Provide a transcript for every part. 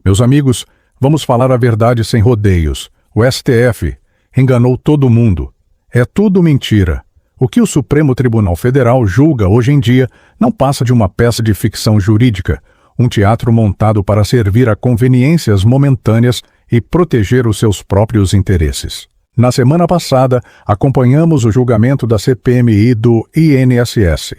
Meus amigos, vamos falar a verdade sem rodeios. O STF enganou todo mundo. É tudo mentira. O que o Supremo Tribunal Federal julga hoje em dia não passa de uma peça de ficção jurídica, um teatro montado para servir a conveniências momentâneas e proteger os seus próprios interesses. Na semana passada, acompanhamos o julgamento da CPMI do INSS.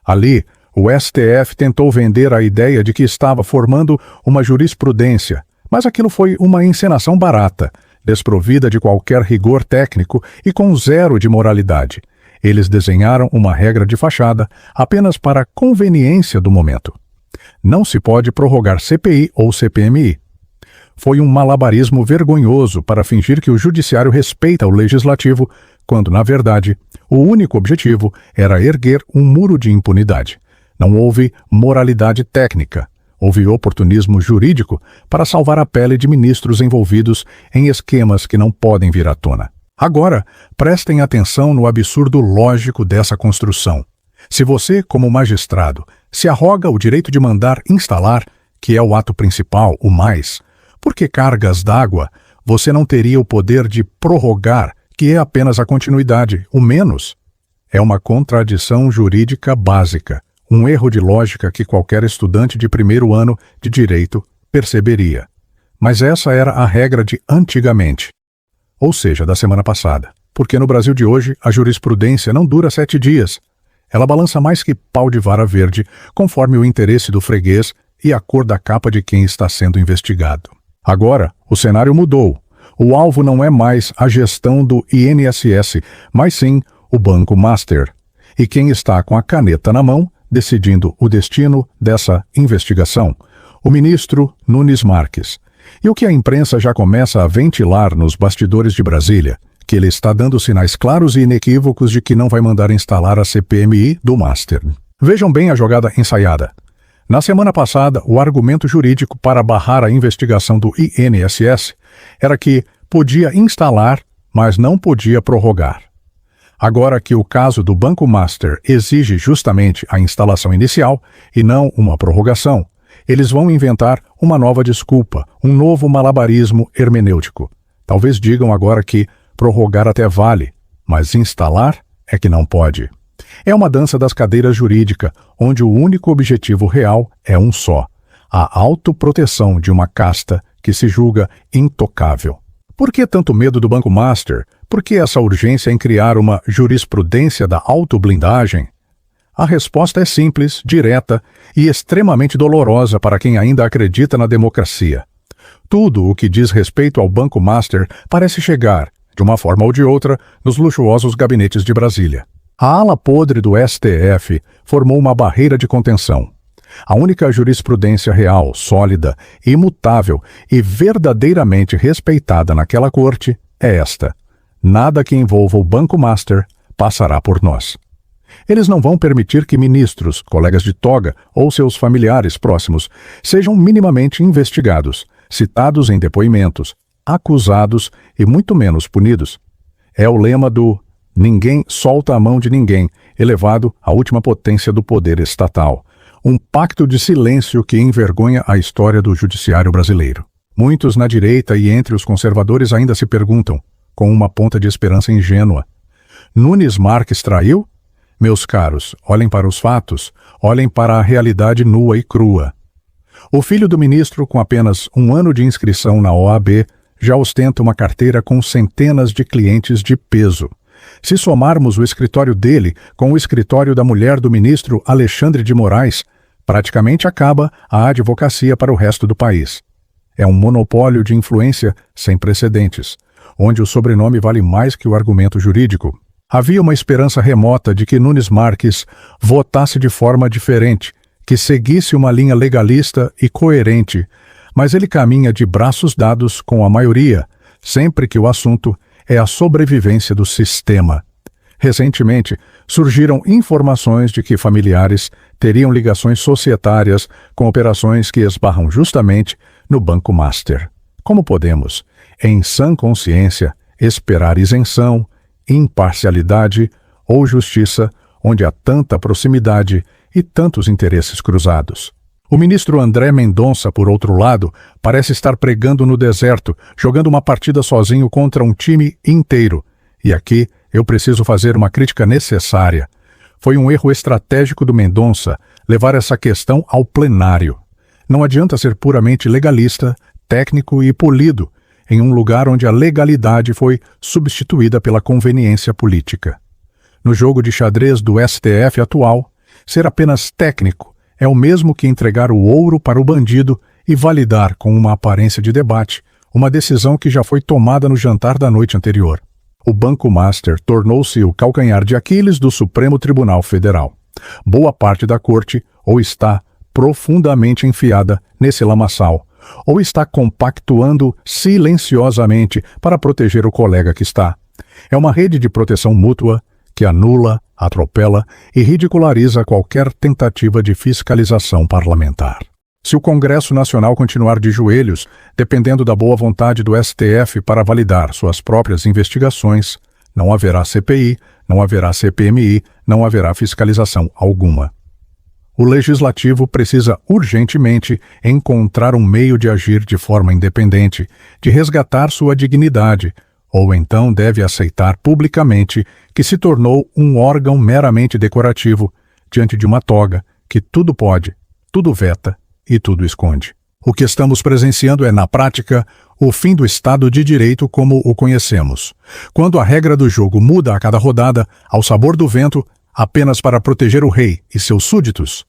Ali, o STF tentou vender a ideia de que estava formando uma jurisprudência, mas aquilo foi uma encenação barata, desprovida de qualquer rigor técnico e com zero de moralidade. Eles desenharam uma regra de fachada apenas para a conveniência do momento. Não se pode prorrogar CPI ou CPMI. Foi um malabarismo vergonhoso para fingir que o judiciário respeita o legislativo, quando, na verdade, o único objetivo era erguer um muro de impunidade. Não houve moralidade técnica. Houve oportunismo jurídico para salvar a pele de ministros envolvidos em esquemas que não podem vir à tona. Agora, prestem atenção no absurdo lógico dessa construção. Se você, como magistrado, se arroga o direito de mandar instalar, que é o ato principal, o mais, por que cargas d'água você não teria o poder de prorrogar, que é apenas a continuidade, o menos? É uma contradição jurídica básica, um erro de lógica que qualquer estudante de primeiro ano de direito perceberia. Mas essa era a regra de antigamente, ou seja, da semana passada, porque no Brasil de hoje a jurisprudência não dura 7 dias. Ela balança mais que pau de vara verde, conforme o interesse do freguês e a cor da capa de quem está sendo investigado. Agora, o cenário mudou. O alvo não é mais a gestão do INSS, mas sim o Banco Master. E quem está com a caneta na mão, decidindo o destino dessa investigação? O ministro Nunes Marques. E o que a imprensa já começa a ventilar nos bastidores de Brasília? Que ele está dando sinais claros e inequívocos de que não vai mandar instalar a CPMI do Master. Vejam bem a jogada ensaiada. Na semana passada, o argumento jurídico para barrar a investigação do INSS era que podia instalar, mas não podia prorrogar. Agora que o caso do Banco Master exige justamente a instalação inicial e não uma prorrogação, eles vão inventar uma nova desculpa, um novo malabarismo hermenêutico. Talvez digam agora que prorrogar até vale, mas instalar é que não pode. É uma dança das cadeiras jurídica, onde o único objetivo real é um só: a autoproteção de uma casta que se julga intocável. Por que tanto medo do Banco Master? Por que essa urgência em criar uma jurisprudência da autoblindagem? A resposta é simples, direta e extremamente dolorosa para quem ainda acredita na democracia. Tudo o que diz respeito ao Banco Master parece chegar, de uma forma ou de outra, nos luxuosos gabinetes de Brasília. A ala podre do STF formou uma barreira de contenção. A única jurisprudência real, sólida, imutável e verdadeiramente respeitada naquela corte é esta: nada que envolva o Banco Master passará por nós. Eles não vão permitir que ministros, colegas de toga ou seus familiares próximos sejam minimamente investigados, citados em depoimentos, acusados e muito menos punidos. É o lema do "ninguém solta a mão de ninguém", elevado à última potência do poder estatal. Um pacto de silêncio que envergonha a história do judiciário brasileiro. Muitos na direita e entre os conservadores ainda se perguntam, com uma ponta de esperança ingênua: Nunes Marques traiu? Meus caros, olhem para os fatos, olhem para a realidade nua e crua. O filho do ministro, com apenas 1 ano de inscrição na OAB, já ostenta uma carteira com centenas de clientes de peso. Se somarmos o escritório dele com o escritório da mulher do ministro Alexandre de Moraes, praticamente acaba a advocacia para o resto do país. É um monopólio de influência sem precedentes, onde o sobrenome vale mais que o argumento jurídico. Havia uma esperança remota de que Nunes Marques votasse de forma diferente, que seguisse uma linha legalista e coerente, mas ele caminha de braços dados com a maioria, sempre que o assunto é a sobrevivência do sistema. Recentemente, surgiram informações de que familiares teriam ligações societárias com operações que esbarram justamente no Banco Master. Como podemos, em sã consciência, esperar isenção, imparcialidade ou justiça onde há tanta proximidade e tantos interesses cruzados? O ministro André Mendonça, por outro lado, parece estar pregando no deserto, jogando uma partida sozinho contra um time inteiro. E aqui eu preciso fazer uma crítica necessária. Foi um erro estratégico do Mendonça levar essa questão ao plenário. Não adianta ser puramente legalista, técnico e polido, em um lugar onde a legalidade foi substituída pela conveniência política. No jogo de xadrez do STF atual, ser apenas técnico é o mesmo que entregar o ouro para o bandido e validar com uma aparência de debate uma decisão que já foi tomada no jantar da noite anterior. O Banco Master tornou-se o calcanhar de Aquiles do Supremo Tribunal Federal. Boa parte da corte ou está profundamente enfiada nesse lamaçal, ou está compactuando silenciosamente para proteger o colega que está. É uma rede de proteção mútua que anula, atropela e ridiculariza qualquer tentativa de fiscalização parlamentar. Se o Congresso Nacional continuar de joelhos, dependendo da boa vontade do STF para validar suas próprias investigações, não haverá CPI, não haverá CPMI, não haverá fiscalização alguma. O Legislativo precisa urgentemente encontrar um meio de agir de forma independente, de resgatar sua dignidade, ou então deve aceitar publicamente que se tornou um órgão meramente decorativo, diante de uma toga que tudo pode, tudo veta e tudo esconde. O que estamos presenciando é, na prática, o fim do Estado de Direito como o conhecemos. Quando a regra do jogo muda a cada rodada, ao sabor do vento, apenas para proteger o rei e seus súditos,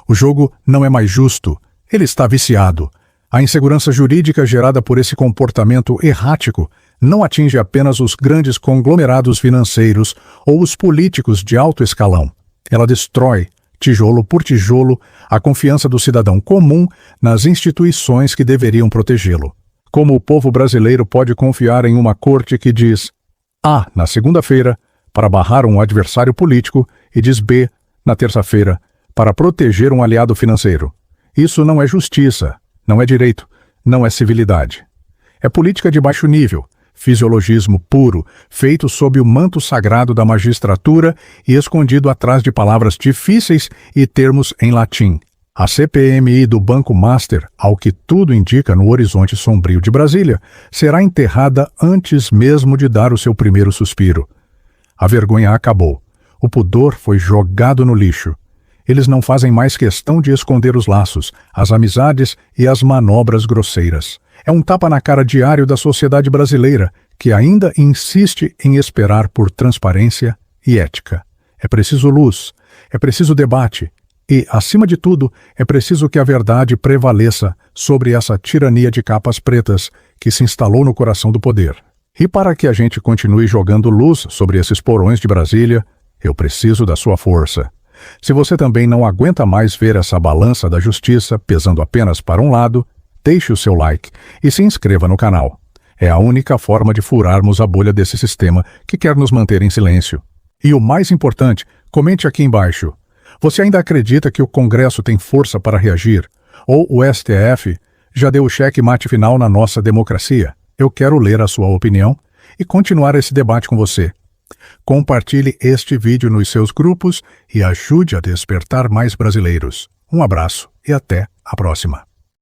o jogo não é mais justo, ele está viciado. A insegurança jurídica gerada por esse comportamento errático não atinge apenas os grandes conglomerados financeiros ou os políticos de alto escalão. Ela destrói, tijolo por tijolo, a confiança do cidadão comum nas instituições que deveriam protegê-lo. Como o povo brasileiro pode confiar em uma corte que diz A na segunda-feira para barrar um adversário político e diz B na terça-feira para proteger um aliado financeiro? Isso não é justiça, não é direito, não é civilidade. É política de baixo nível, fisiologismo puro, feito sob o manto sagrado da magistratura e escondido atrás de palavras difíceis e termos em latim. A CPMI do Banco Master, ao que tudo indica no horizonte sombrio de Brasília, será enterrada antes mesmo de dar o seu primeiro suspiro. A vergonha acabou. O pudor foi jogado no lixo. Eles não fazem mais questão de esconder os laços, as amizades e as manobras grosseiras. É um tapa na cara diário da sociedade brasileira, que ainda insiste em esperar por transparência e ética. É preciso luz, é preciso debate e, acima de tudo, é preciso que a verdade prevaleça sobre essa tirania de capas pretas que se instalou no coração do poder. E para que a gente continue jogando luz sobre esses porões de Brasília, eu preciso da sua força. Se você também não aguenta mais ver essa balança da justiça pesando apenas para um lado, deixe o seu like e se inscreva no canal. É a única forma de furarmos a bolha desse sistema que quer nos manter em silêncio. E o mais importante, comente aqui embaixo. Você ainda acredita que o Congresso tem força para reagir? Ou o STF já deu o cheque-mate final na nossa democracia? Eu quero ler a sua opinião e continuar esse debate com você. Compartilhe este vídeo nos seus grupos e ajude a despertar mais brasileiros. Um abraço e até a próxima.